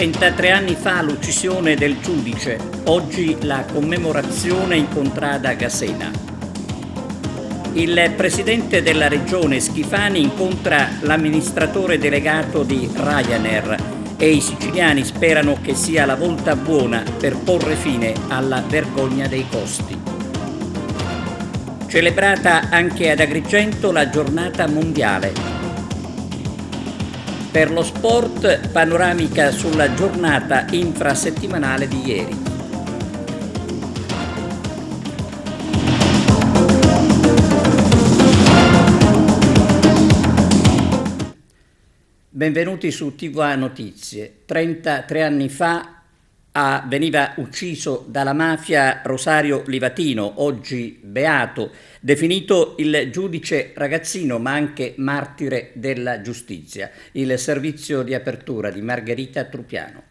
33 anni fa l'uccisione del giudice, oggi la commemorazione in contrada Gasena. Il presidente della regione Schifani incontra l'amministratore delegato di Ryanair e i siciliani sperano che sia la volta buona per porre fine alla vergogna dei costi. Celebrata anche ad Agrigento la giornata mondiale. Per lo sport, panoramica sulla giornata infrasettimanale di ieri. Benvenuti su TVA Notizie. 33 anni fa veniva ucciso dalla mafia Rosario Livatino, oggi beato, definito il giudice ragazzino ma anche martire della giustizia. Il servizio di apertura di Margherita Trupiano.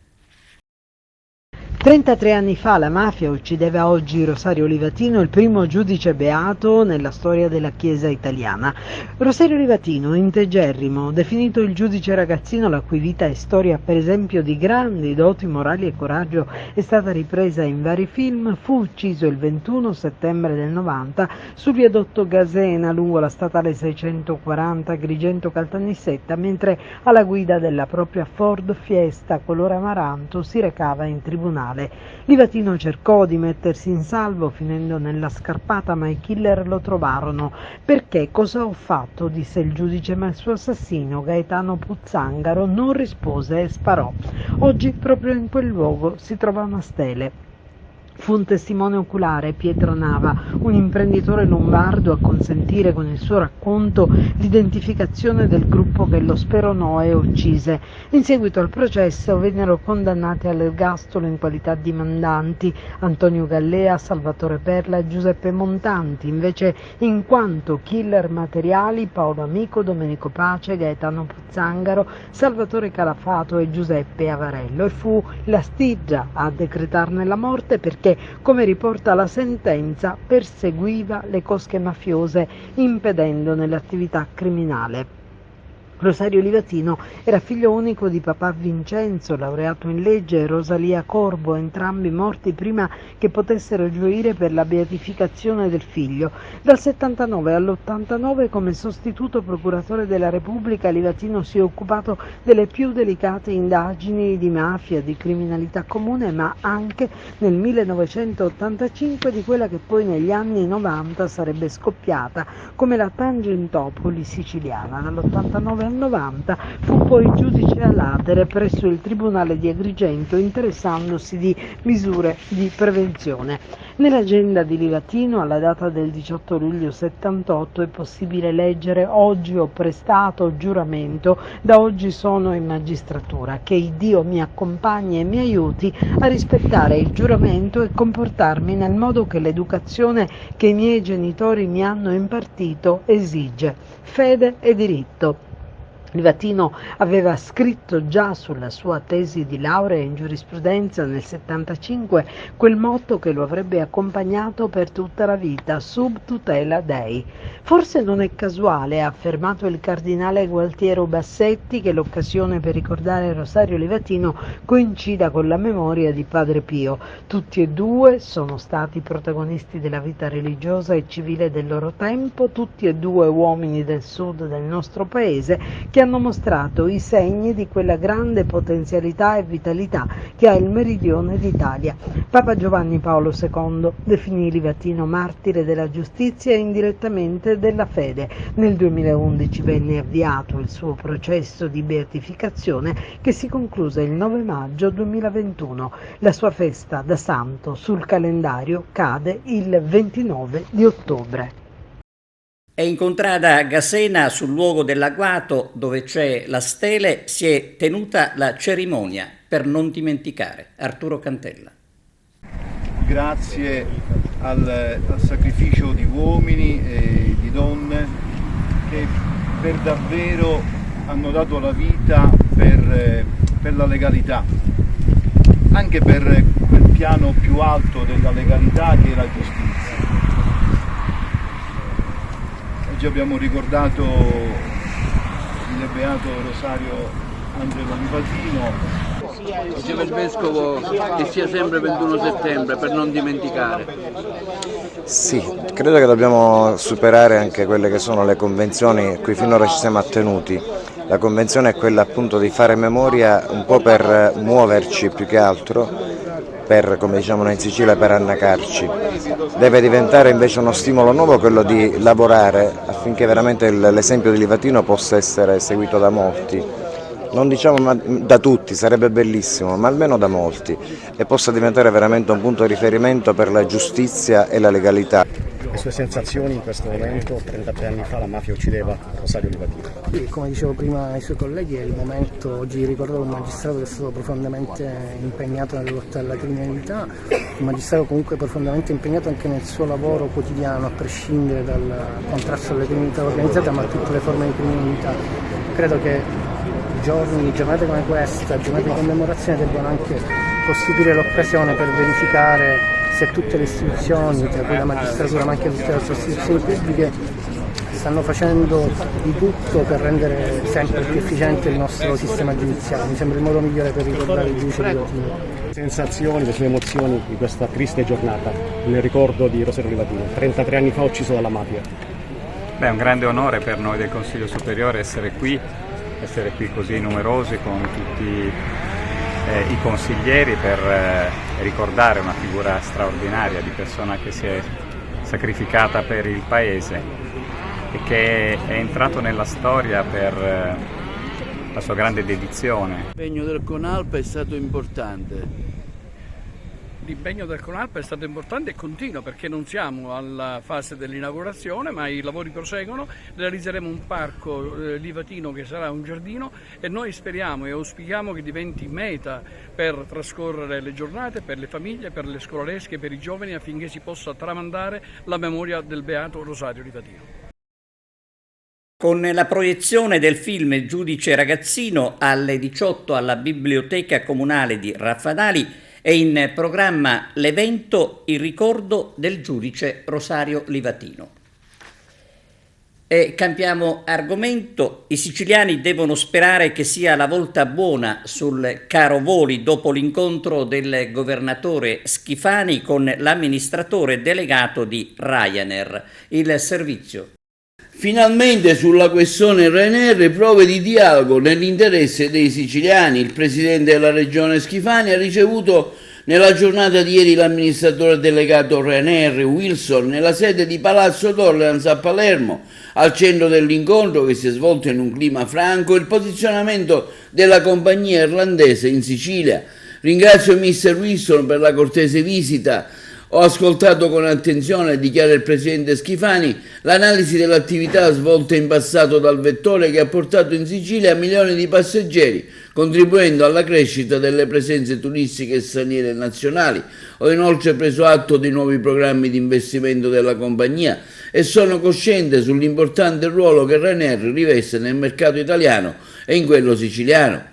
33 anni fa la mafia uccideva oggi Rosario Livatino, il primo giudice beato nella storia della Chiesa italiana. Rosario Livatino, integerrimo, definito il giudice ragazzino la cui vita e storia per esempio di grandi doti morali e coraggio è stata ripresa in vari film, fu ucciso il 21 settembre del 90 sul viadotto Gasena lungo la statale 640 Agrigento-Caltanissetta, mentre alla guida della propria Ford Fiesta color amaranto si recava in tribunale. Livatino cercò di mettersi in salvo finendo nella scarpata, ma i killer lo trovarono. Perché? Cosa ho fatto? Disse il giudice, ma il suo assassino Gaetano Puzzangaro non rispose e sparò. Oggi proprio in quel luogo si trova una stele. Fu un testimone oculare, Pietro Nava, un imprenditore lombardo, a consentire con il suo racconto l'identificazione del gruppo che lo speronò e uccise. In seguito al processo vennero condannati all'ergastolo in qualità di mandanti Antonio Gallea, Salvatore Perla e Giuseppe Montanti, invece in quanto killer materiali Paolo Amico, Domenico Pace, Gaetano Puzzangaro, Salvatore Calafato e Giuseppe Avarello, e fu la Stigia a decretarne la morte perché, come riporta la sentenza, perseguiva le cosche mafiose impedendone l'attività criminale. Rosario Livatino era figlio unico di papà Vincenzo, laureato in legge, e Rosalia Corbo, entrambi morti prima che potessero gioire per la beatificazione del figlio. Dal 79 all'89, come sostituto procuratore della Repubblica, Livatino si è occupato delle più delicate indagini di mafia, di criminalità comune, ma anche nel 1985 di quella che poi negli anni 90 sarebbe scoppiata come la Tangentopoli siciliana. Dall'89 al 90 fu poi giudice a latere presso il Tribunale di Agrigento, interessandosi di misure di prevenzione. Nell'agenda di Livatino, alla data del 18 luglio 78, è possibile leggere: oggi ho prestato giuramento, da oggi sono in magistratura, che Dio mi accompagni e mi aiuti a rispettare il giuramento e comportarmi nel modo che l'educazione che i miei genitori mi hanno impartito esige. Fede e diritto. Livatino aveva scritto già sulla sua tesi di laurea in giurisprudenza nel 75 quel motto che lo avrebbe accompagnato per tutta la vita: sub tutela Dei. Forse non è casuale, ha affermato il cardinale Gualtiero Bassetti, che l'occasione per ricordare Rosario Livatino coincida con la memoria di Padre Pio. Tutti e due sono stati protagonisti della vita religiosa e civile del loro tempo, tutti e due uomini del sud del nostro paese che hanno mostrato i segni di quella grande potenzialità e vitalità che ha il meridione d'Italia. Papa Giovanni Paolo II definì Livatino martire della giustizia e indirettamente della fede. Nel 2011 venne avviato il suo processo di beatificazione che si concluse il 9 maggio 2021. La sua festa da santo sul calendario cade il 29 di ottobre. E in contrada Gasena, sul luogo dell'agguato dove c'è la stele, si è tenuta la cerimonia per non dimenticare. Arturo Cantella. Grazie al sacrificio di uomini e di donne che per davvero hanno dato la vita per la legalità, anche per quel piano più alto della legalità che è la giustizia. Oggi abbiamo ricordato il beato Rosario Angelo Livatino. Diceva il Vescovo che sia sempre 21 settembre per non dimenticare. Sì, credo che dobbiamo superare anche quelle che sono le convenzioni a cui finora ci siamo attenuti. La convenzione è quella appunto di fare memoria un po' per muoverci più che altro, per, come diciamo noi in Sicilia, per annacarci. Deve diventare invece uno stimolo nuovo quello di lavorare affinché veramente l'esempio di Livatino possa essere seguito da molti. Non diciamo da tutti, sarebbe bellissimo, ma almeno da molti, e possa diventare veramente un punto di riferimento per la giustizia e la legalità. Le sue sensazioni in questo momento? 33 anni fa la mafia uccideva Rosario Livatino. Sì, come dicevo prima ai suoi colleghi, è il momento oggi di ricordare un magistrato che è stato profondamente impegnato nella lotta alla criminalità, un magistrato comunque profondamente impegnato anche nel suo lavoro quotidiano, a prescindere dal contrasto alla criminalità organizzata, ma a tutte le forme di criminalità. Credo che giornate come questa, giornate di commemorazione, debbano anche costituire l'occasione per verificare se tutte le istituzioni, tra cui la magistratura ma anche tutte le altre istituzioni pubbliche, stanno facendo di tutto per rendere sempre più efficiente il nostro sistema giudiziario. Mi sembra il modo migliore per ricordare il giudice Livatino. Sensazioni, le sue emozioni di questa triste giornata nel ricordo di Rosario Livatino, 33 anni fa ucciso dalla mafia. Beh, è un grande onore per noi del Consiglio Superiore essere qui così numerosi con tutti i consiglieri per ricordare una figura straordinaria di persona che si è sacrificata per il Paese e che è entrato nella storia per la sua grande dedizione. L'impegno del CONALP è stato importante. L'impegno del CONALP è stato importante e continua, perché non siamo alla fase dell'inaugurazione, ma i lavori proseguono. Realizzeremo un parco livatino che sarà un giardino, e noi speriamo e auspichiamo che diventi meta per trascorrere le giornate, per le famiglie, per le scolaresche, per i giovani, affinché si possa tramandare la memoria del beato Rosario Livatino. Con la proiezione del film Giudice ragazzino alle 18 alla Biblioteca Comunale di Raffadali è in programma l'evento Il ricordo del giudice Rosario Livatino. E cambiamo argomento. I siciliani devono sperare che sia la volta buona sul caro voli dopo l'incontro del governatore Schifani con l'amministratore delegato di Ryanair. Il servizio. Finalmente sulla questione Ryanair prove di dialogo nell'interesse dei siciliani. Il presidente della regione Schifani ha ricevuto nella giornata di ieri l'amministratore delegato Ryanair Wilson nella sede di Palazzo Tolerance a Palermo. Al centro dell'incontro, che si è svolto in un clima franco, il posizionamento della compagnia irlandese in Sicilia. Ringrazio Mr. Wilson per la cortese visita. Ho ascoltato con attenzione, dichiara il presidente Schifani, l'analisi dell'attività svolta in passato dal vettore che ha portato in Sicilia milioni di passeggeri, contribuendo alla crescita delle presenze turistiche straniere e nazionali. Ho inoltre preso atto dei nuovi programmi di investimento della compagnia e sono cosciente sull'importante ruolo che Ryanair riveste nel mercato italiano e in quello siciliano.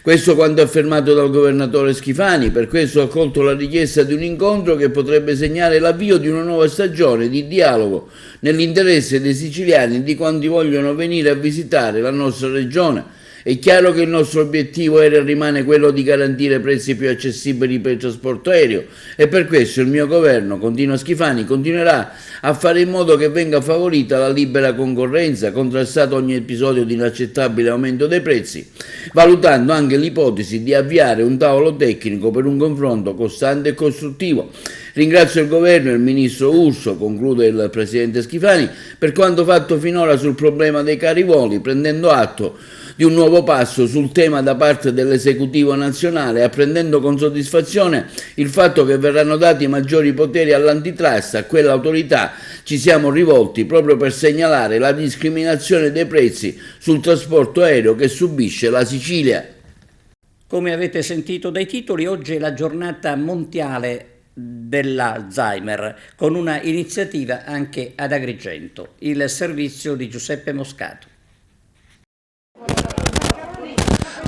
Questo quanto affermato dal governatore Schifani. Per questo ho accolto la richiesta di un incontro che potrebbe segnare l'avvio di una nuova stagione di dialogo nell'interesse dei siciliani e di quanti vogliono venire a visitare la nostra regione. È chiaro che il nostro obiettivo era e rimane quello di garantire prezzi più accessibili per il trasporto aereo, e per questo il mio governo, continua Schifani, continuerà a fare in modo che venga favorita la libera concorrenza, contrastato ogni episodio di inaccettabile aumento dei prezzi, valutando anche l'ipotesi di avviare un tavolo tecnico per un confronto costante e costruttivo. Ringrazio il governo e il ministro Urso, conclude il presidente Schifani, per quanto fatto finora sul problema dei cari voli, prendendo atto di un nuovo passo sul tema da parte dell'esecutivo nazionale, apprendendo con soddisfazione il fatto che verranno dati maggiori poteri all'antitrust. A quell'autorità ci siamo rivolti proprio per segnalare la discriminazione dei prezzi sul trasporto aereo che subisce la Sicilia. Come avete sentito dai titoli, oggi è la giornata mondiale dell'Alzheimer, con una iniziativa anche ad Agrigento. Il servizio di Giuseppe Moscato.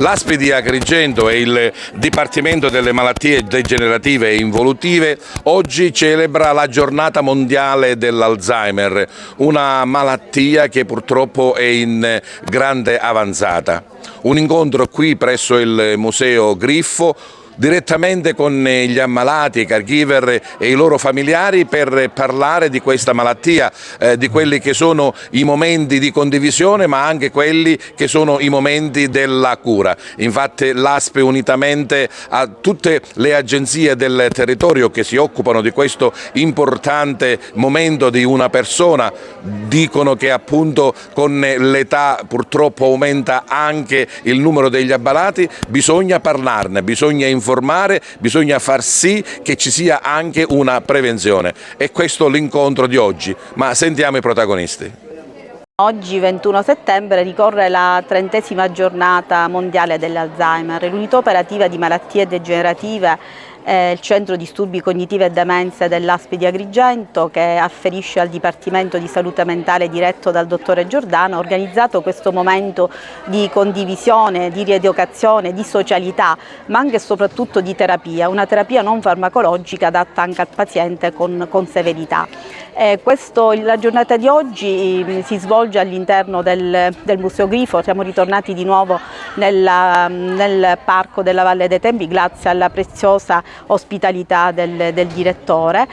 L'ASP di Agrigento e il Dipartimento delle Malattie Degenerative e Involutive oggi celebra la giornata mondiale dell'Alzheimer, una malattia che purtroppo è in grande avanzata. Un incontro qui presso il Museo Griffo direttamente con gli ammalati, i caregiver e i loro familiari per parlare di questa malattia, di quelli che sono i momenti di condivisione ma anche quelli che sono i momenti della cura. Infatti l'ASP unitamente a tutte le agenzie del territorio che si occupano di questo importante momento di una persona dicono che appunto con l'età purtroppo aumenta anche il numero degli ammalati, bisogna parlarne, bisogna informare, bisogna far sì che ci sia anche una prevenzione. E questo l'incontro di oggi, ma sentiamo i protagonisti. Oggi 21 settembre ricorre la 30ª giornata mondiale dell'Alzheimer. L'unità operativa di malattie degenerative il Centro Disturbi Cognitivi e Demenze dell'ASP di Agrigento, che afferisce al Dipartimento di Salute Mentale diretto dal dottore Giordano, ha organizzato questo momento di condivisione, di rieducazione, di socialità, ma anche e soprattutto di terapia, una terapia non farmacologica adatta anche al paziente con severità. La giornata di oggi si svolge all'interno del Museo Griffo. Siamo ritornati di nuovo nel Parco della Valle dei Tempi grazie alla preziosa ospitalità del direttore.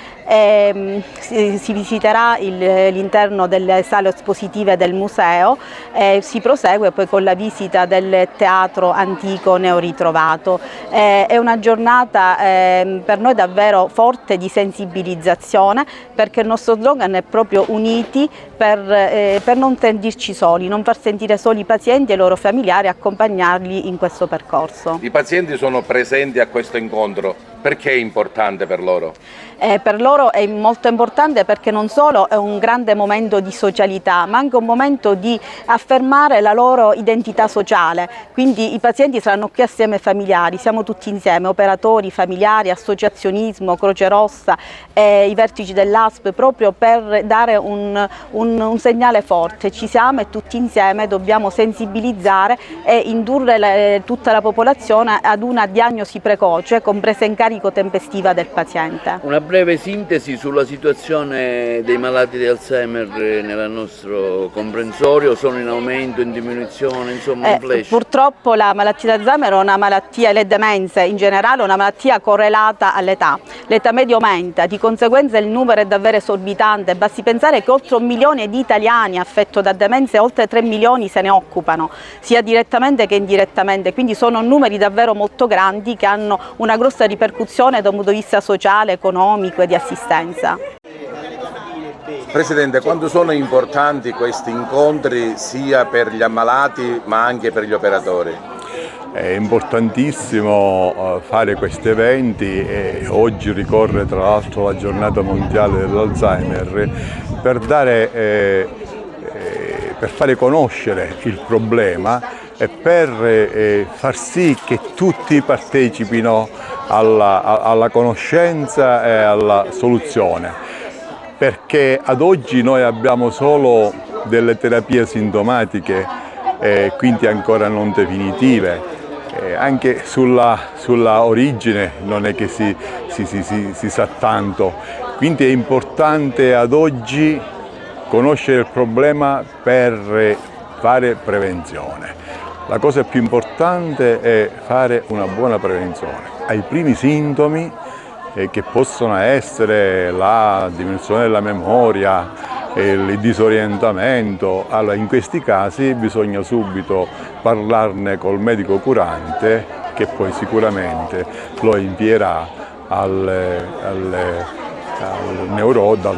Si visiterà l'interno delle sale espositive del museo e si prosegue poi con la visita del teatro antico neoritrovato. È una giornata per noi davvero forte di sensibilizzazione, perché il nostro slogan è proprio uniti per non sentirci soli, non far sentire soli i pazienti e i loro familiari, accompagnarli in questo percorso. I pazienti sono presenti a questo incontro, perché è importante per loro? Per loro è molto importante perché non solo è un grande momento di socialità, ma anche un momento di affermare la loro identità sociale. Quindi i pazienti saranno qui assieme ai familiari, siamo tutti insieme, operatori, familiari, associazionismo, Croce Rossa e i vertici dell'ASP, proprio per dare un segnale forte. Ci siamo e tutti insieme dobbiamo sensibilizzare e indurre tutta la popolazione ad una diagnosi precoce con presa in carico tempestiva del paziente. Una breve sintesi sulla situazione dei malati di Alzheimer nel nostro comprensorio: sono in aumento, in diminuzione, insomma un flash? Purtroppo la malattia di Alzheimer è una malattia, le demenze in generale, è una malattia correlata all'età. L'età media aumenta, di conseguenza il numero è davvero esorbitante. Basti pensare che oltre 1 milione di italiani affetti da demenze, oltre 3 milioni se ne occupano, sia direttamente che indirettamente, quindi sono numeri davvero molto grandi che hanno una grossa ripercussione da un punto di vista sociale, economico e di assistenza. Presidente, quanto sono importanti questi incontri sia per gli ammalati ma anche per gli operatori? È importantissimo fare questi eventi e oggi ricorre tra l'altro la giornata mondiale dell'Alzheimer per fare conoscere il problema e per far sì che tutti partecipino alla conoscenza e alla soluzione, perché ad oggi noi abbiamo solo delle terapie sintomatiche, quindi ancora non definitive. Anche sulla origine non è che si sa tanto, quindi è importante ad oggi conoscere il problema per fare prevenzione. La cosa più importante è fare una buona prevenzione. Ai primi sintomi, che possono essere la diminuzione della memoria, il disorientamento, allora in questi casi bisogna subito parlarne col medico curante, che poi sicuramente lo invierà dal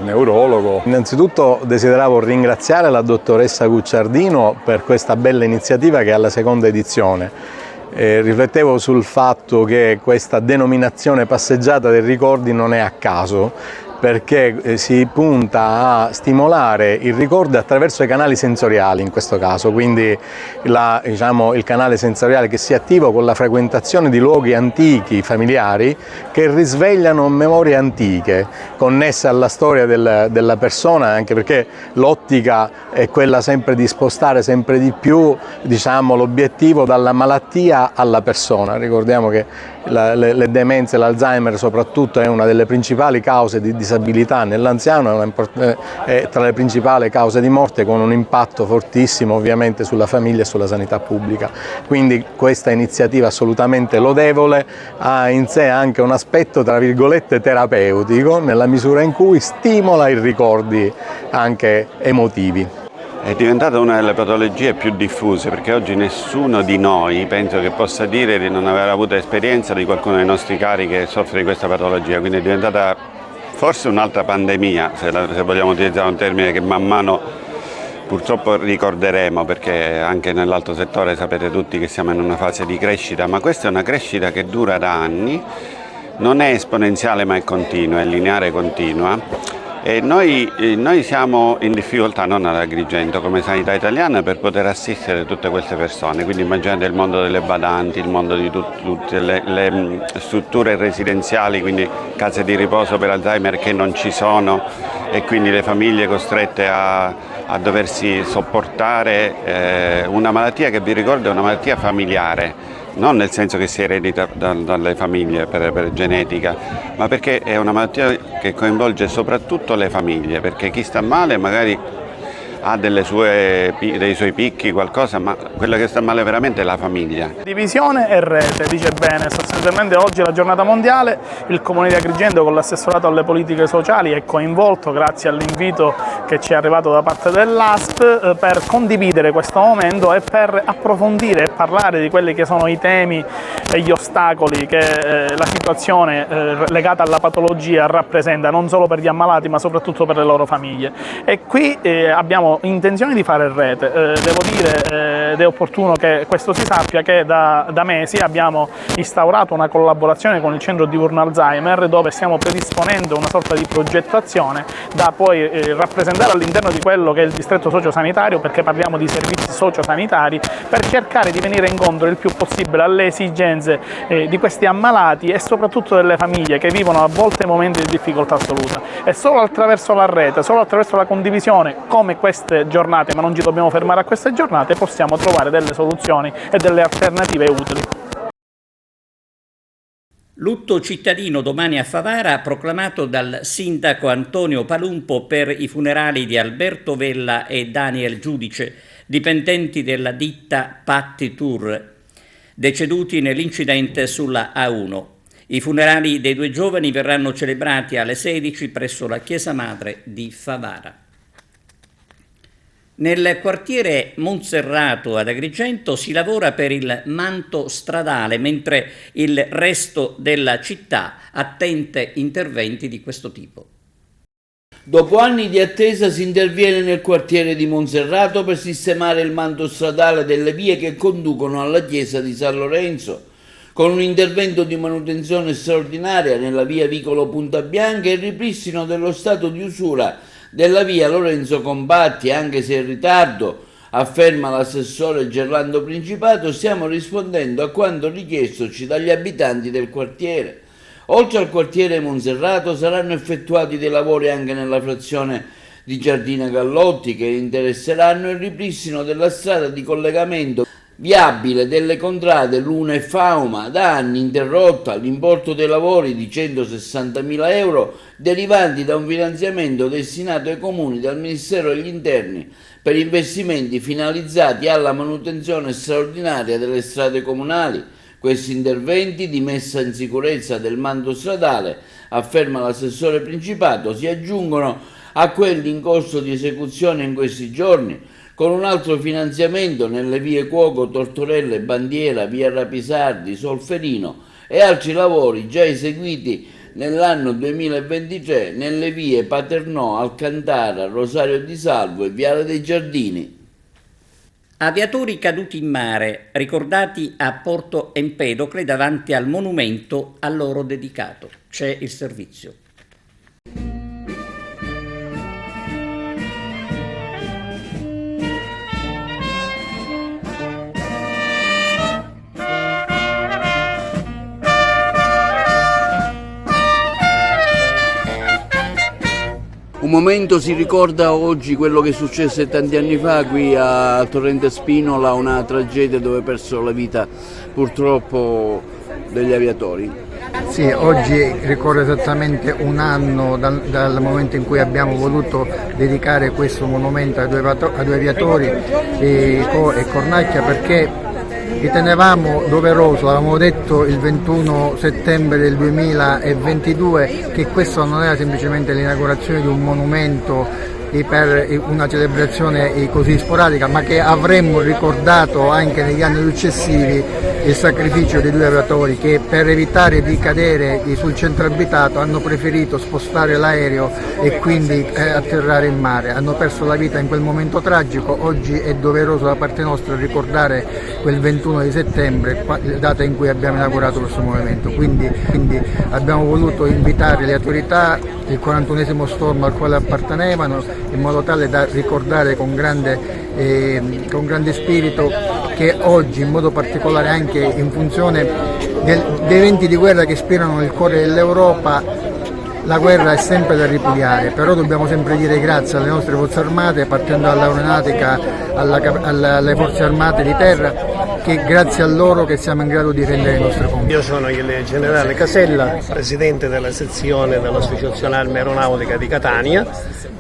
neurologo. Innanzitutto desideravo ringraziare la dottoressa Gucciardino per questa bella iniziativa che è alla 2ª edizione. Riflettevo sul fatto che questa denominazione passeggiata dei ricordi non è a caso, perché si punta a stimolare il ricordo attraverso i canali sensoriali in questo caso, quindi il canale sensoriale che si attiva con la frequentazione di luoghi antichi, familiari, che risvegliano memorie antiche connesse alla storia della persona, anche perché l'ottica è quella sempre di spostare sempre di più l'obiettivo dalla malattia alla persona. Ricordiamo che le demenze, l'Alzheimer soprattutto, è una delle principali cause di disabilità nell'anziano, è tra le principali cause di morte, con un impatto fortissimo ovviamente sulla famiglia e sulla sanità pubblica. Quindi questa iniziativa assolutamente lodevole ha in sé anche un aspetto tra virgolette terapeutico, nella misura in cui stimola i ricordi anche emotivi. È diventata una delle patologie più diffuse, perché oggi nessuno di noi penso che possa dire di non aver avuto esperienza di qualcuno dei nostri cari che soffre di questa patologia, quindi è diventata forse un'altra pandemia, se vogliamo utilizzare un termine che man mano purtroppo ricorderemo, perché anche nell'altro settore sapete tutti che siamo in una fase di crescita, ma questa è una crescita che dura da anni, non è esponenziale ma è continua, è lineare continua. E noi siamo in difficoltà, non ad Agrigento, come sanità italiana, per poter assistere tutte queste persone, quindi immaginate il mondo delle badanti, il mondo di tutte le strutture residenziali, quindi case di riposo per Alzheimer che non ci sono, e quindi le famiglie costrette a doversi sopportare una malattia che, vi ricordo, è una malattia familiare. Non nel senso che si eredita dalle famiglie per genetica, ma perché è una malattia che coinvolge soprattutto le famiglie, perché chi sta male magari ha dei suoi picchi, qualcosa, ma quello che sta male veramente è la famiglia. Divisione e rete, dice bene. Sostanzialmente oggi è la giornata mondiale, il Comune di Agrigento con l'assessorato alle politiche sociali è coinvolto grazie all'invito che ci è arrivato da parte dell'ASP per condividere questo momento e per approfondire e parlare di quelli che sono i temi e gli ostacoli che la situazione legata alla patologia rappresenta, non solo per gli ammalati ma soprattutto per le loro famiglie. E qui abbiamo intenzione di fare rete, devo dire ed è opportuno che questo si sappia che da mesi abbiamo instaurato una collaborazione con il centro diurno Alzheimer, dove stiamo predisponendo una sorta di progettazione da poi rappresentare all'interno di quello che è il distretto sociosanitario, perché parliamo di servizi sociosanitari, per cercare di venire incontro il più possibile alle esigenze di questi ammalati e soprattutto delle famiglie che vivono a volte momenti di difficoltà assoluta. E solo attraverso la rete, solo attraverso la condivisione come queste giornate, ma non ci dobbiamo fermare a queste giornate, possiamo trovare delle soluzioni e delle alternative utili. Lutto cittadino domani a Favara, proclamato dal sindaco Antonio Palumpo per i funerali di Alberto Vella e Daniel Giudice, dipendenti della ditta Patti Tour, deceduti nell'incidente sulla A1. I funerali dei due giovani verranno celebrati alle 16 presso la Chiesa Madre di Favara. Nel quartiere Monserrato ad Agrigento si lavora per il manto stradale, mentre il resto della città attende interventi di questo tipo. Dopo anni di attesa si interviene nel quartiere di Monserrato per sistemare il manto stradale delle vie che conducono alla chiesa di San Lorenzo, con un intervento di manutenzione straordinaria nella via Vicolo Punta Bianca e il ripristino dello stato di usura della via Lorenzo Combatti. Anche se in ritardo, afferma l'assessore Gerlando Principato, stiamo rispondendo a quanto richiestoci dagli abitanti del quartiere. Oltre al quartiere Monserrato saranno effettuati dei lavori anche nella frazione di Giardina Gallotti, che interesseranno il ripristino della strada di collegamento viabile delle contrade Luna e Fauma, da anni interrotta. L'importo dei lavori di 160.000 euro derivanti da un finanziamento destinato ai comuni dal Ministero degli Interni per investimenti finalizzati alla manutenzione straordinaria delle strade comunali. Questi interventi di messa in sicurezza del manto stradale, afferma l'assessore Principato, si aggiungono a quelli in corso di esecuzione in questi giorni, con un altro finanziamento nelle vie Cuoco, Tortorelle, Bandiera, via Rapisardi, Solferino e altri lavori già eseguiti nell'anno 2023 nelle vie Paternò, Alcantara, Rosario di Salvo e Viale dei Giardini. Aviatori caduti in mare, ricordati a Porto Empedocle davanti al monumento a loro dedicato. C'è il servizio. un momento, si ricorda oggi quello che successe tanti anni fa qui a Torrente Spinola, una tragedia dove persero la vita purtroppo degli aviatori. Sì, oggi ricorre esattamente un anno dal momento in cui abbiamo voluto dedicare questo monumento ai due aviatori e Cornacchia, perché ritenevamo doveroso, avevamo detto il 21 settembre del 2022 che questo non era semplicemente l'inaugurazione di un monumento per una celebrazione così sporadica, ma che avremmo ricordato anche negli anni successivi il sacrificio dei due aviatori che, per evitare di cadere sul centro abitato, hanno preferito spostare l'aereo e quindi atterrare in mare. Hanno perso la vita in quel momento tragico. Oggi è doveroso da parte nostra ricordare quel 21 di settembre, data in cui abbiamo inaugurato questo monumento. Quindi abbiamo voluto invitare le autorità, il 41esimo stormo al quale appartenevano, in modo tale da ricordare con grande spirito che oggi, in modo particolare anche in funzione dei venti di guerra che ispirano nel cuore dell'Europa, la guerra è sempre da ripudiare, però dobbiamo sempre dire grazie alle nostre forze armate, partendo dall'aeronautica alle forze armate di terra, che grazie a loro che siamo in grado di rendere i nostri compiti. Io sono il generale Casella, presidente della sezione dell'Associazione Arma Aeronautica di Catania,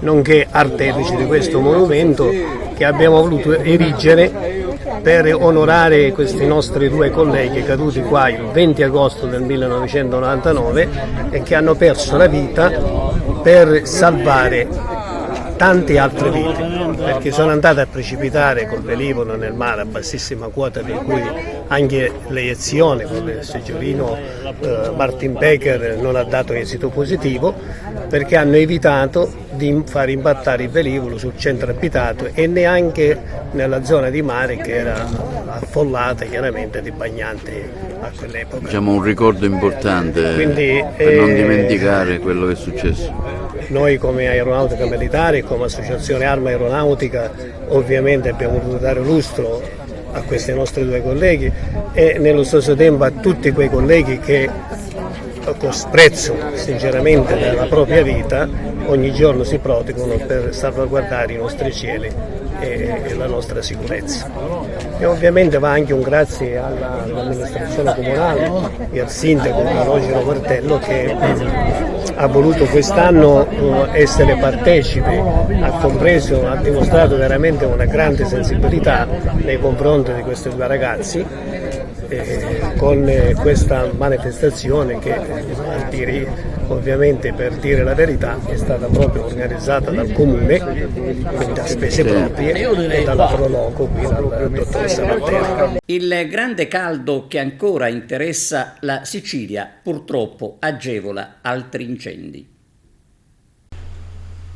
nonché artefice di questo monumento che abbiamo voluto erigere per onorare questi nostri due colleghi caduti qua il 20 agosto del 1999 e che hanno perso la vita per salvare tante altre vite, perché sono andate a precipitare col velivolo nel mare a bassissima quota, per cui anche l'eiezione con il seggiolino Martin Baker non ha dato esito positivo, perché hanno evitato di far impattare il velivolo sul centro abitato e neanche nella zona di mare che era affollata chiaramente di bagnanti a quell'epoca. Diciamo un ricordo importante. Quindi, per non dimenticare quello che è successo. Noi come Aeronautica Militare, come Associazione Arma Aeronautica, ovviamente abbiamo voluto dare lustro a questi nostri due colleghi e nello stesso tempo a tutti quei colleghi che con sprezzo sinceramente della propria vita ogni giorno si proteggono per salvaguardare i nostri cieli e la nostra sicurezza. E ovviamente va anche un grazie all'amministrazione comunale e al sindaco Rogero Martello che ha voluto quest'anno essere partecipe, ha dimostrato veramente una grande sensibilità nei confronti di questi due ragazzi con questa manifestazione che ovviamente, per dire la verità, è stata proprio organizzata dal comune, quindi a spese proprie, e dalla Proloco, qui dalla dottoressa Mattera. Il grande caldo che ancora interessa la Sicilia purtroppo agevola altri incendi.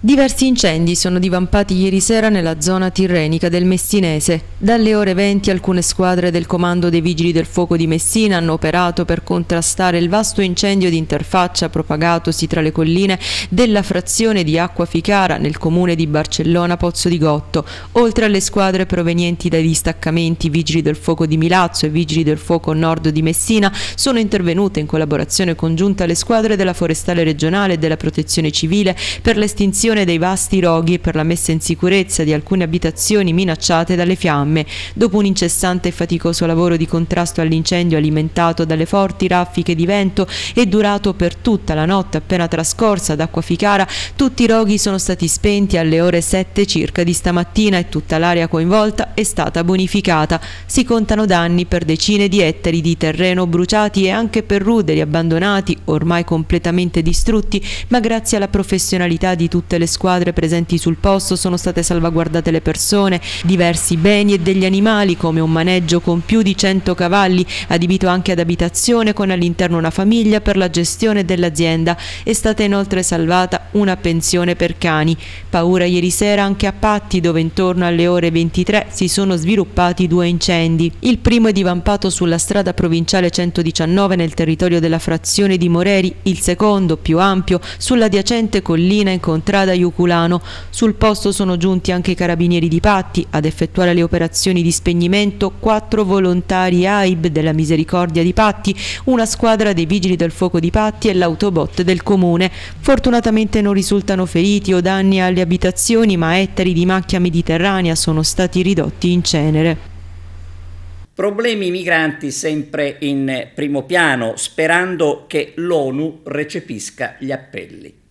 Diversi incendi sono divampati ieri sera nella zona tirrenica del Messinese. Dalle ore 20 alcune squadre del Comando dei Vigili del Fuoco di Messina hanno operato per contrastare il vasto incendio di interfaccia propagatosi tra le colline della frazione di Acquaficara nel comune di Barcellona Pozzo di Gotto. Oltre alle squadre provenienti dai distaccamenti Vigili del Fuoco di Milazzo e Vigili del Fuoco Nord di Messina, sono intervenute in collaborazione congiunta le squadre della Forestale Regionale e della Protezione Civile per l'estinzione dei vasti roghi e per la messa in sicurezza di alcune abitazioni minacciate dalle fiamme. Dopo un incessante e faticoso lavoro di contrasto all'incendio alimentato dalle forti raffiche di vento e durato per tutta la notte appena trascorsa ad Acquaficara, tutti i roghi sono stati spenti alle ore 7 circa di stamattina e tutta l'area coinvolta è stata bonificata. Si contano danni per decine di ettari di terreno bruciati e anche per ruderi abbandonati ormai completamente distrutti, ma grazie alla professionalità di tutte le squadre presenti sul posto sono state salvaguardate le persone, diversi beni e degli animali, come un maneggio con più di 100 cavalli adibito anche ad abitazione con all'interno una famiglia per la gestione dell'azienda. È stata inoltre salvata una pensione per cani. Paura ieri sera anche a Patti, dove intorno alle ore 23 si sono sviluppati due incendi. Il primo è divampato sulla strada provinciale 119 nel territorio della frazione di Moreri, il secondo, più ampio, sull'adiacente collina in contrada strada Ioculano. Sul posto sono giunti anche i carabinieri di Patti ad effettuare le operazioni di spegnimento 4 volontari AIB della Misericordia di Patti, una squadra dei vigili del fuoco di Patti e l'autobot del comune. Fortunatamente non risultano feriti o danni alle abitazioni, ma ettari di macchia mediterranea sono stati ridotti in cenere. Problemi migranti sempre in primo piano, sperando che l'ONU recepisca gli appelli.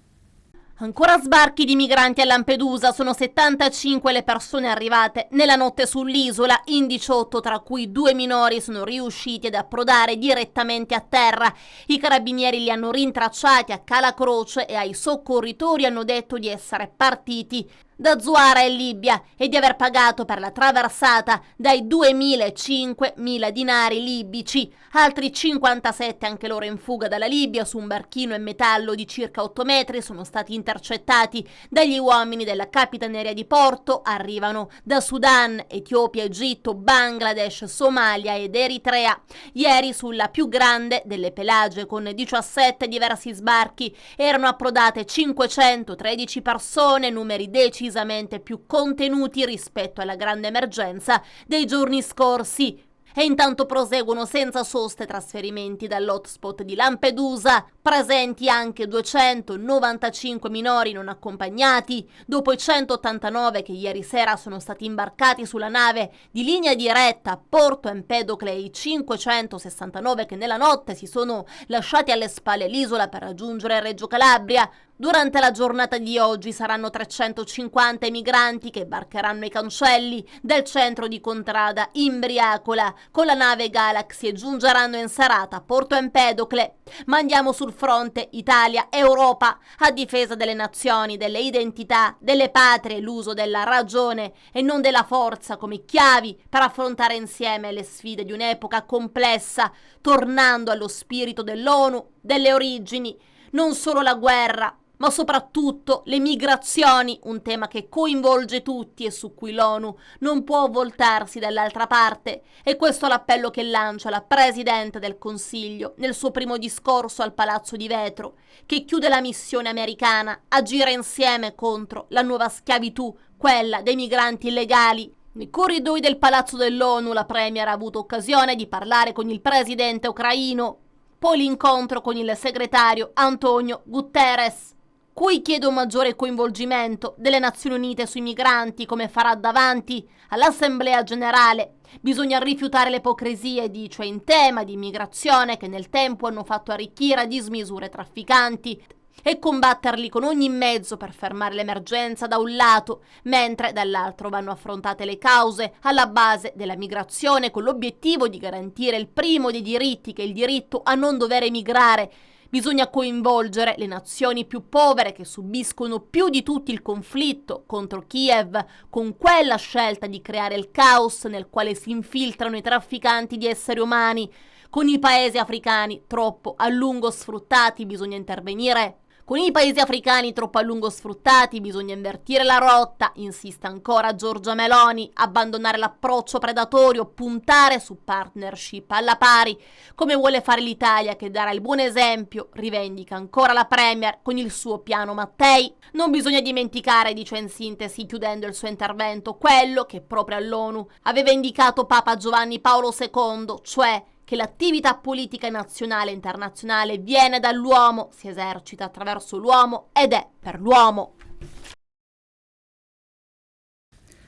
Ancora sbarchi di migranti a Lampedusa, sono 75 le persone arrivate nella notte sull'isola, in 18 tra cui 2 minori sono riusciti ad approdare direttamente a terra. I carabinieri li hanno rintracciati a Cala Croce e ai soccorritori hanno detto di essere partiti da Zuara in Libia e di aver pagato per la traversata dai 2.500 dinari libici. Altri 57, anche loro in fuga dalla Libia, su un barchino in metallo di circa 8 metri, sono stati intercettati dagli uomini della Capitaneria di Porto. Arrivano da Sudan, Etiopia, Egitto, Bangladesh, Somalia ed Eritrea. Ieri, sulla più grande delle Pelagie, con 17 diversi sbarchi, erano approdate 513 persone, numeri decisamente più contenuti rispetto alla grande emergenza dei giorni scorsi. E intanto proseguono senza sosta trasferimenti dall'hotspot di Lampedusa, presenti anche 295 minori non accompagnati, dopo i 189 che ieri sera sono stati imbarcati sulla nave di linea diretta Porto Empedocle e i 569 che nella notte si sono lasciati alle spalle l'isola per raggiungere Reggio Calabria. Durante la giornata di oggi saranno 350 i migranti che barcheranno ai cancelli del centro di Contrada in Briacola con la nave Galaxy e giungeranno in serata a Porto Empedocle. Ma andiamo sul fronte Italia-Europa, a difesa delle nazioni, delle identità, delle patrie, l'uso della ragione e non della forza come chiavi per affrontare insieme le sfide di un'epoca complessa, tornando allo spirito dell'ONU, delle origini, non solo la guerra, ma soprattutto le migrazioni, un tema che coinvolge tutti e su cui l'ONU non può voltarsi dall'altra parte. E questo è l'appello che lancia la Presidente del Consiglio nel suo primo discorso al Palazzo di Vetro, che chiude la missione americana Agire insieme contro la nuova schiavitù, quella dei migranti illegali. Nei corridoi del Palazzo dell'ONU la Premier ha avuto occasione di parlare con il presidente ucraino, poi l'incontro con il segretario Antonio Guterres, cui chiede un maggiore coinvolgimento delle Nazioni Unite sui migranti, come farà davanti all'Assemblea Generale. Bisogna rifiutare le ipocrisie, dice, in tema di immigrazione che nel tempo hanno fatto arricchire a dismisura i trafficanti e combatterli con ogni mezzo per fermare l'emergenza da un lato, mentre dall'altro vanno affrontate le cause alla base della migrazione con l'obiettivo di garantire il primo dei diritti, che è il diritto a non dover emigrare. Bisogna coinvolgere le nazioni più povere che subiscono più di tutti il conflitto contro Kiev, con quella scelta di creare il caos nel quale si infiltrano i trafficanti di esseri umani. Con i paesi africani troppo a lungo sfruttati bisogna intervenire. Con i paesi africani troppo a lungo sfruttati bisogna invertire la rotta, insiste ancora Giorgia Meloni, abbandonare l'approccio predatorio, puntare su partnership alla pari, come vuole fare l'Italia che darà il buon esempio, rivendica ancora la Premier con il suo piano Mattei. Non bisogna dimenticare, dice in sintesi chiudendo il suo intervento, quello che proprio all'ONU aveva indicato Papa Giovanni Paolo II, cioè che l'attività politica nazionale e internazionale viene dall'uomo, si esercita attraverso l'uomo ed è per l'uomo.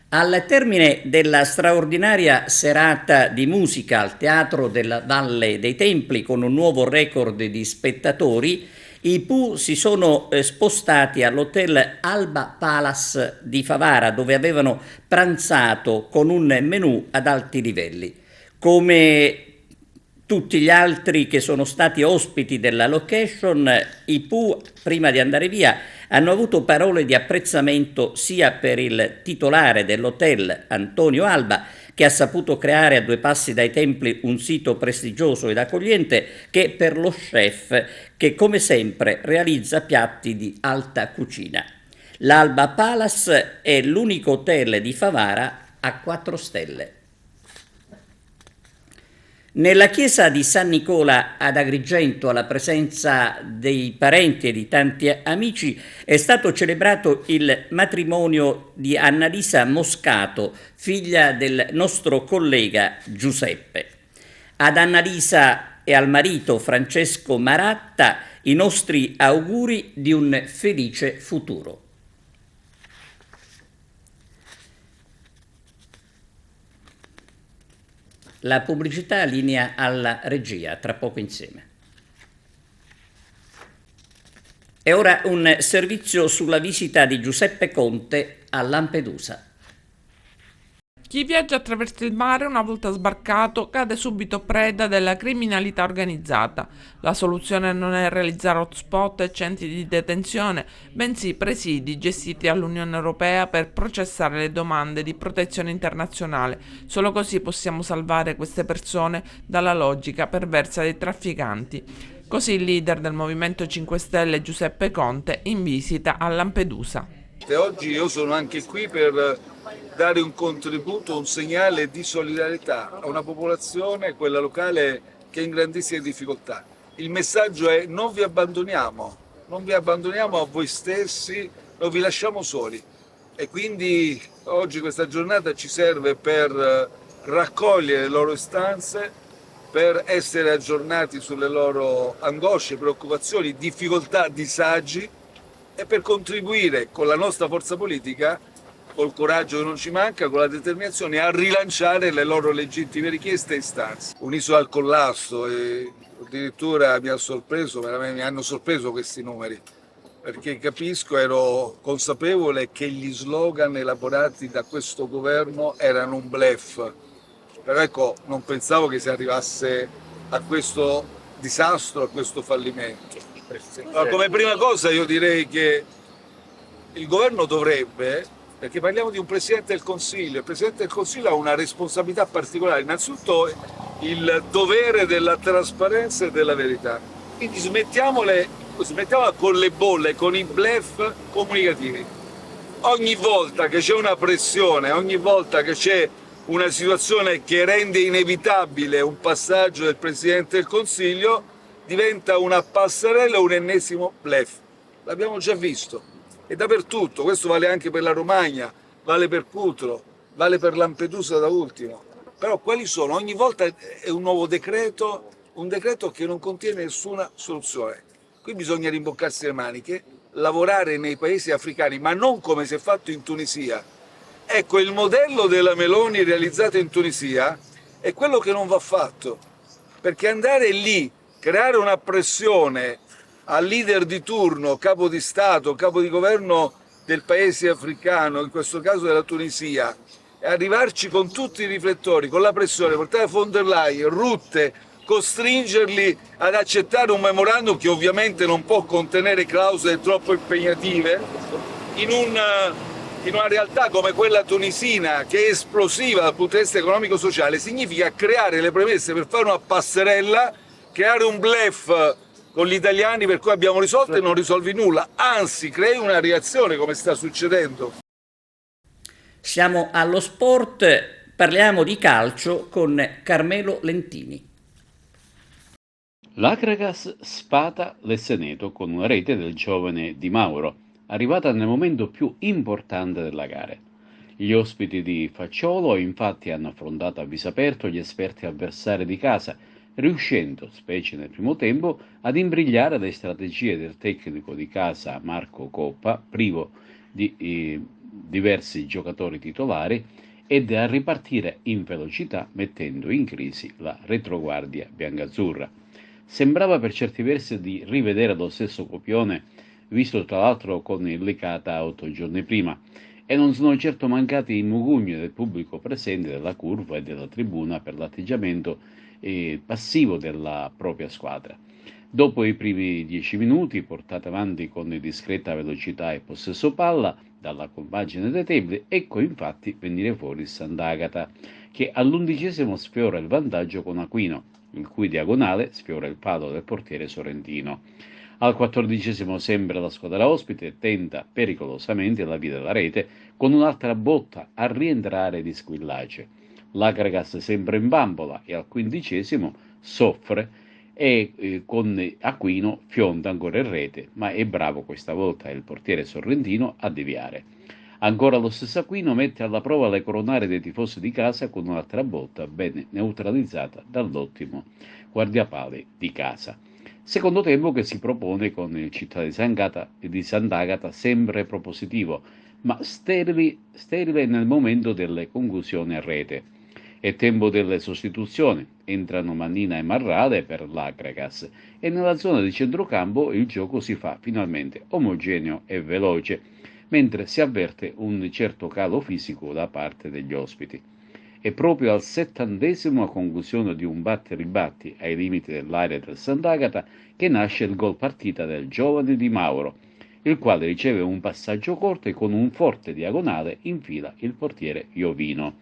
Al termine della straordinaria serata di musica al Teatro della Valle dei Templi, con un nuovo record di spettatori, i Pooh si sono spostati all'hotel Alba Palace di Favara, dove avevano pranzato con un menù ad alti livelli. Come tutti gli altri che sono stati ospiti della location, i Pooh, prima di andare via, hanno avuto parole di apprezzamento sia per il titolare dell'hotel, Antonio Alba, che ha saputo creare a 2 passi dai templi un sito prestigioso ed accogliente, che per lo chef, che come sempre realizza piatti di alta cucina. L'Alba Palace è l'unico hotel di Favara a 4 stelle. Nella chiesa di San Nicola ad Agrigento, alla presenza dei parenti e di tanti amici, è stato celebrato il matrimonio di Annalisa Moscato, figlia del nostro collega Giuseppe. Ad Annalisa e al marito Francesco Maratta i nostri auguri di un felice futuro. La pubblicità linea alla regia, tra poco insieme. E ora un servizio sulla visita di Giuseppe Conte a Lampedusa. Chi viaggia attraverso il mare una volta sbarcato cade subito preda della criminalità organizzata. La soluzione non è realizzare hotspot e centri di detenzione, bensì presidi gestiti dall'Unione Europea per processare le domande di protezione internazionale. Solo così possiamo salvare queste persone dalla logica perversa dei trafficanti. Così il leader del Movimento 5 Stelle Giuseppe Conte in visita a Lampedusa. Oggi io sono anche qui per dare un contributo, un segnale di solidarietà a una popolazione, quella locale, che è in grandissime difficoltà. Il messaggio è: non vi abbandoniamo a voi stessi, non vi lasciamo soli. E quindi oggi questa giornata ci serve per raccogliere le loro istanze, per essere aggiornati sulle loro angosce, preoccupazioni, difficoltà, disagi, e per contribuire con la nostra forza politica, col coraggio che non ci manca, con la determinazione, a rilanciare le loro legittime richieste e istanze. Un'isola al collasso, e addirittura mi hanno sorpreso questi numeri, perché capisco, ero consapevole che gli slogan elaborati da questo governo erano un bluff, però ecco, non pensavo che si arrivasse a questo disastro, a questo fallimento. Ma come prima cosa io direi che il governo dovrebbe, perché parliamo di un Presidente del Consiglio, il Presidente del Consiglio ha una responsabilità particolare, innanzitutto il dovere della trasparenza e della verità, quindi smettiamola con le bolle, con i bluff comunicativi. Ogni volta che c'è una pressione, ogni volta che c'è una situazione che rende inevitabile un passaggio del Presidente del Consiglio, diventa una passerella o un ennesimo bluff. L'abbiamo già visto, e dappertutto. Questo vale anche per la Romagna, vale per Cutro, vale per Lampedusa da ultimo. Però quali sono? Ogni volta è un nuovo decreto, un decreto che non contiene nessuna soluzione. Qui bisogna rimboccarsi le maniche, lavorare nei paesi africani, ma non come si è fatto in Tunisia. Ecco, il modello della Meloni realizzato in Tunisia è quello che non va fatto, perché andare lì, creare una pressione al leader di turno, capo di Stato, capo di governo del paese africano, in questo caso della Tunisia, e arrivarci con tutti i riflettori, con la pressione, portare von der Leyen, Rutte, costringerli ad accettare un memorandum che ovviamente non può contenere clausole troppo impegnative, in una realtà come quella tunisina, che è esplosiva dal punto di vista economico-sociale, significa creare le premesse per fare una passerella, creare un bluff con gli italiani per cui abbiamo risolto e non risolvi nulla, anzi crei una reazione come sta succedendo. Siamo allo sport, parliamo di calcio con Carmelo Lentini. L'Akragas sfata l'Esseneto con una rete del giovane Di Mauro, arrivata nel momento più importante della gara. Gli ospiti di Facciolo infatti hanno affrontato a viso aperto gli esperti avversari di casa, riuscendo, specie nel primo tempo, ad imbrigliare le strategie del tecnico di casa Marco Coppa, privo di diversi giocatori titolari, ed a ripartire in velocità mettendo in crisi la retroguardia biancazzurra. Sembrava per certi versi di rivedere lo stesso copione visto tra l'altro con il Licata 8 giorni prima, e non sono certo mancati i mugugni del pubblico presente della curva e della tribuna per l'atteggiamento passivo della propria squadra. Dopo i primi 10 minuti, portati avanti con discreta velocità e possesso palla dalla compagine dei Tebili, ecco infatti venire fuori Sant'Agata, che all'11° sfiora il vantaggio con Aquino, il cui diagonale sfiora il palo del portiere sorrentino. Al 14° sempre la squadra ospite tenta pericolosamente la via della rete con un'altra botta a rientrare di Squillace. L'Akragas sembra in bambola e al 15° soffre e con Aquino fionda ancora in rete, ma è bravo questa volta il portiere sorrentino a deviare. Ancora lo stesso Aquino mette alla prova le coronare dei tifosi di casa con un'altra botta ben neutralizzata dall'ottimo guardiapale di casa. Secondo tempo che si propone con il Città di Sant'Agata sempre propositivo, ma sterile nel momento delle conclusioni a rete. È tempo delle sostituzioni, entrano Mannina e Marrale per l'Akragas e nella zona di centrocampo il gioco si fa finalmente omogeneo e veloce, mentre si avverte un certo calo fisico da parte degli ospiti. È proprio al 70° a conclusione di un batti-ribatti ai limiti dell'area del Sant'Agata che nasce il gol partita del giovane Di Mauro, il quale riceve un passaggio corto e con un forte diagonale infila il portiere Iovino.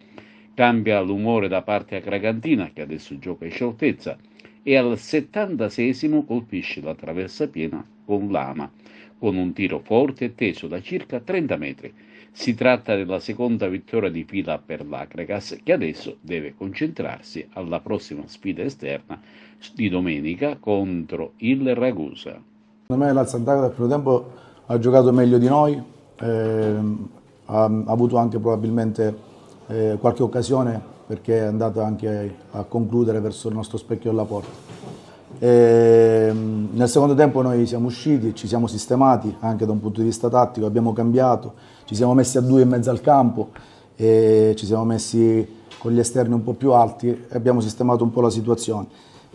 Cambia l'umore da parte akragantina, che adesso gioca in scioltezza, e al 76° colpisce la traversa piena con Lama, con un tiro forte e teso da circa 30 metri. Si tratta della seconda vittoria di fila per l'Akragas, che adesso deve concentrarsi alla prossima sfida esterna di domenica contro il Ragusa. Secondo me la Sant'Agata al primo tempo ha giocato meglio di noi, ha avuto anche probabilmente qualche occasione perché è andata anche a concludere verso il nostro specchio della porta. Nel secondo tempo noi siamo usciti, ci siamo sistemati anche da un punto di vista tattico, abbiamo cambiato, ci siamo messi a 2 in mezzo al campo, ci siamo messi con gli esterni un po' più alti e abbiamo sistemato un po' la situazione.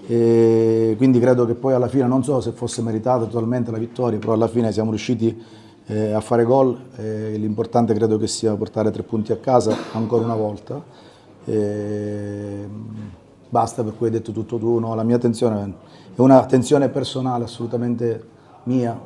Quindi credo che poi alla fine, non so se fosse meritata totalmente la vittoria, però alla fine siamo riusciti a fare gol. L'importante credo che sia portare 3 punti a casa ancora una volta. Basta, per cui hai detto tutto tu, no? La mia attenzione è una attenzione personale assolutamente mia,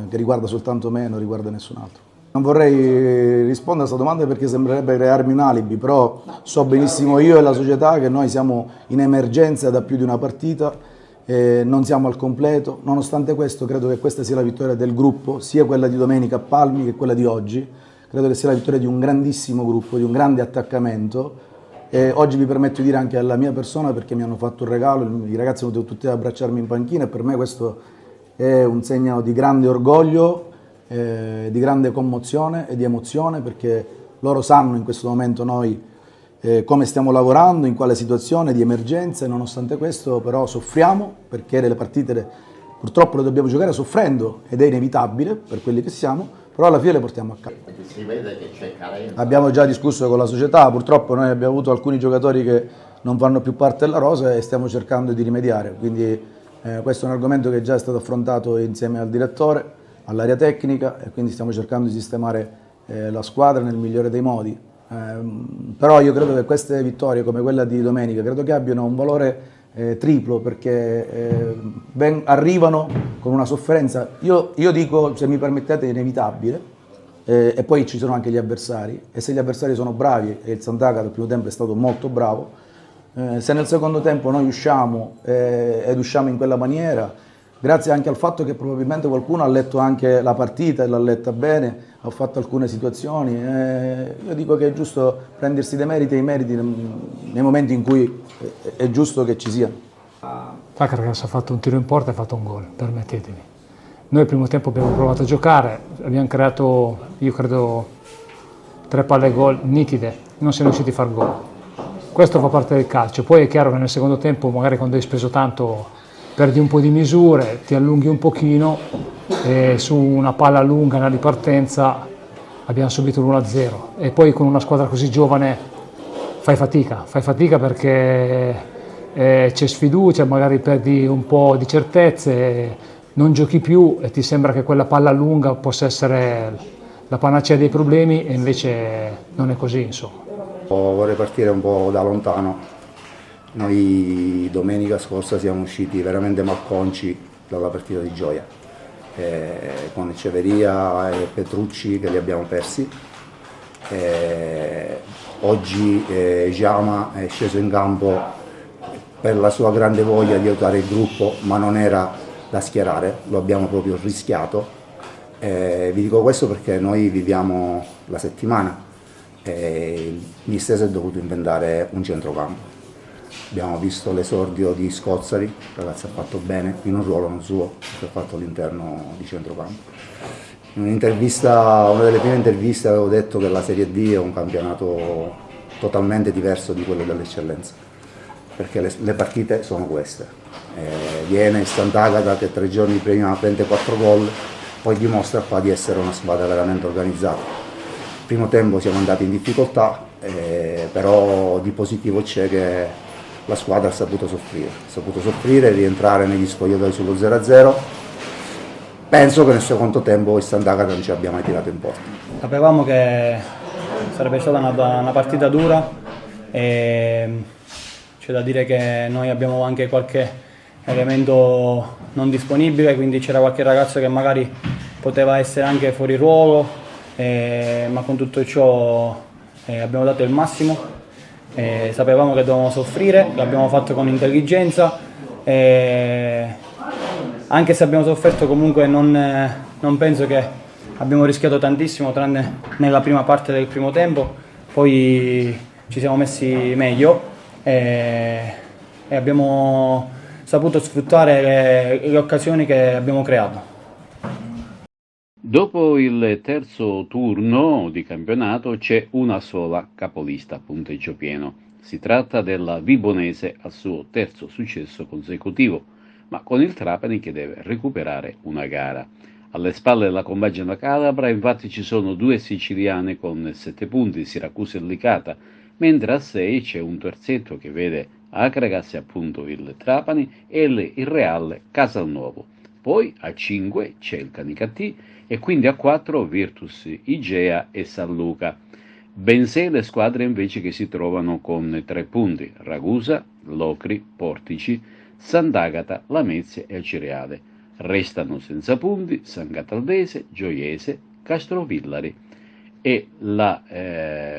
che riguarda soltanto me, non riguarda nessun altro. Non vorrei rispondere a questa domanda perché sembrerebbe crearmi un alibi, però so benissimo io e la società che noi siamo in emergenza da più di una partita, non siamo al completo. Nonostante questo credo che questa sia la vittoria del gruppo, sia quella di domenica a Palmi che quella di oggi. Credo che sia la vittoria di un grandissimo gruppo, di un grande attaccamento. E oggi mi permetto di dire anche alla mia persona, perché mi hanno fatto un regalo, i ragazzi sono venuti tutti ad abbracciarmi in panchina e per me questo è un segno di grande orgoglio, di grande commozione e di emozione, perché loro sanno in questo momento noi come stiamo lavorando, in quale situazione di emergenza, e nonostante questo però soffriamo, perché le partite purtroppo le dobbiamo giocare soffrendo ed è inevitabile per quelli che siamo, però alla fine le portiamo a casa. Si vede che c'è carenza. Abbiamo già discusso con la società, purtroppo noi abbiamo avuto alcuni giocatori che non fanno più parte della rosa e stiamo cercando di rimediare, quindi questo è un argomento che già è stato affrontato insieme al direttore, all'area tecnica, e quindi stiamo cercando di sistemare la squadra nel migliore dei modi. Però io credo che queste vittorie come quella di domenica credo che abbiano un valore triplo, perché arrivano con una sofferenza, io dico, se mi permettete, inevitabile, e poi ci sono anche gli avversari, e se gli avversari sono bravi, e il Sant'Agata al primo tempo è stato molto bravo, se nel secondo tempo noi usciamo ed usciamo in quella maniera, grazie anche al fatto che probabilmente qualcuno ha letto anche la partita e l'ha letta bene, ha fatto alcune situazioni, io dico che è giusto prendersi dei meriti e i meriti nei momenti in cui è giusto che ci siano. L'Akragas ha fatto un tiro in porta e ha fatto un gol, permettetemi. Noi il primo tempo abbiamo provato a giocare, abbiamo creato, io credo, 3 palle gol nitide, non siamo riusciti a far gol. Questo fa parte del calcio, poi è chiaro che nel secondo tempo magari quando hai speso tanto perdi un po' di misure, ti allunghi un pochino e su una palla lunga nella ripartenza abbiamo subito l'1-0 e poi con una squadra così giovane fai fatica perché c'è sfiducia, magari perdi un po' di certezze, non giochi più e ti sembra che quella palla lunga possa essere la panacea dei problemi e invece non è così, insomma. Vorrei partire un po' da lontano. Noi domenica scorsa siamo usciti veramente malconci dalla partita di Gioia, con Eceveria e Petrucci che li abbiamo persi. Oggi Giama è sceso in campo per la sua grande voglia di aiutare il gruppo, ma non era da schierare, lo abbiamo proprio rischiato. Vi dico questo perché noi viviamo la settimana, il mister si è dovuto inventare un centrocampo. Abbiamo visto l'esordio di Scozzari, il ragazzo ha fatto bene, in un ruolo non suo, che ha fatto all'interno di centrocampo. In un'intervista, una delle prime interviste avevo detto che la Serie D è un campionato totalmente diverso di quello dell'eccellenza, perché le partite sono queste. Viene il Sant'Agata che 3 giorni prima prende 4 gol, poi dimostra qua di essere una squadra veramente organizzata. Il primo tempo siamo andati in difficoltà, però di positivo c'è che la squadra ha saputo soffrire, rientrare negli spogliatoi sullo 0-0. Penso che nel secondo tempo il Sant'Agata non ci abbia mai tirato in porta. Sapevamo che sarebbe stata una partita dura e c'è da dire che noi abbiamo anche qualche elemento non disponibile, quindi c'era qualche ragazzo che magari poteva essere anche fuori ruolo, ma con tutto ciò abbiamo dato il massimo. Sapevamo che dovevamo soffrire, l'abbiamo fatto con intelligenza. Anche se abbiamo sofferto, comunque non penso che abbiamo rischiato tantissimo, tranne nella prima parte del primo tempo. Poi ci siamo messi meglio e abbiamo saputo sfruttare le occasioni che abbiamo creato. Dopo il terzo turno di campionato c'è una sola capolista a punteggio pieno. Si tratta della Vibonese al suo terzo successo consecutivo, ma con il Trapani che deve recuperare una gara. Alle spalle della compagine calabra infatti ci sono 2 siciliane con 7 punti, Siracusa e Licata, mentre a 6 c'è un terzetto che vede Acragas e appunto il Trapani e il Reale Casalnuovo. Poi a 5 c'è il Canicattì e quindi a 4 Virtus Igea e San Luca. Ben 6 le squadre invece che si trovano con 3 punti, Ragusa, Locri, Portici, Sant'Agata, Lamezia e Acireale. Restano senza punti San Cataldese, Gioiese, Castrovillari e la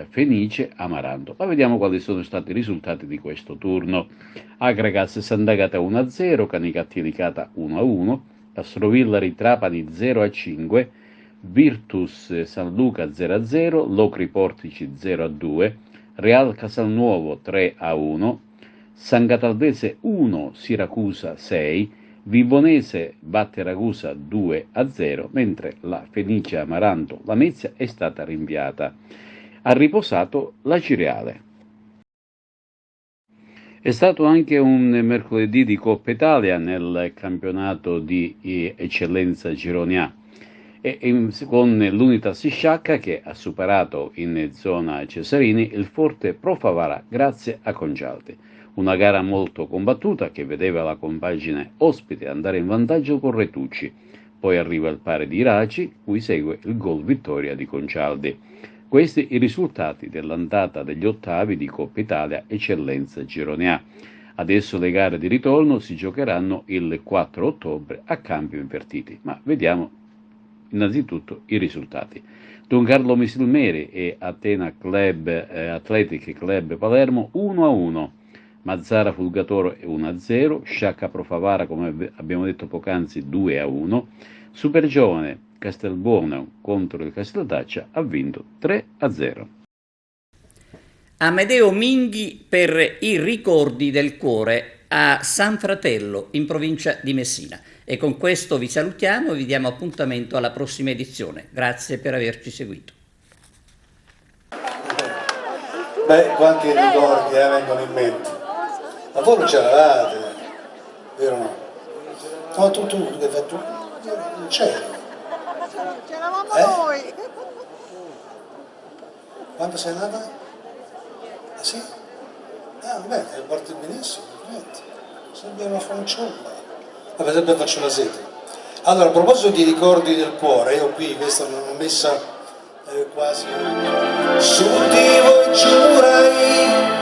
Fenice Amaranto. Ma vediamo quali sono stati i risultati di questo turno. Acragas Sant'Agata 1-0, Canicattì Licata 1-1, Castrovillari Trapani 0-5, Virtus San Luca 0-0, Locri Portici 0-2, Real Casalnuovo 3-1, San Cataldese 1, Siracusa 6, Vibonese batte Ragusa 2-0, mentre la Fenice Amaranto Lamezia è stata rinviata. Ha riposato l'Acireale. È stato anche un mercoledì di Coppa Italia nel campionato di eccellenza Girone A e con l'Unitas Sciacca che ha superato in zona Cesarini il forte Pro Favara grazie a Concialdi. Una gara molto combattuta che vedeva la compagine ospite andare in vantaggio con Retucci. Poi arriva il pari di Iraci, cui segue il gol vittoria di Concialdi. Questi i risultati dell'andata degli ottavi di Coppa Italia Eccellenza Girone A. Adesso le gare di ritorno si giocheranno il 4 ottobre a campi invertiti, ma vediamo innanzitutto i risultati. Don Carlo Misilmeri e Atena Club Athletic Club Palermo 1-1. Mazzara Fulgatoro 1-0, Sciacca Pro Favara, come abbiamo detto poc'anzi, 2-1, Supergiovane Castelbuono contro il Casteldaccia ha vinto 3-0. Amedeo Minghi per i ricordi del cuore a San Fratello in provincia di Messina. E con questo vi salutiamo e vi diamo appuntamento alla prossima edizione. Grazie per averci seguito. Beh, quanti ricordi vengono in mente. Ma voi non c'eravate, vero o no? No, tu che fai tu? Non c'eri. C'eravamo noi. Quando sei nata? Ah sì? Ah, beh, ti porti benissimo, perfetto. Sembra una fanciulla. Vabbè, sempre faccio la sete. Allora, a proposito di ricordi del cuore, io qui questa l'ho messa quasi. Su di voi giurai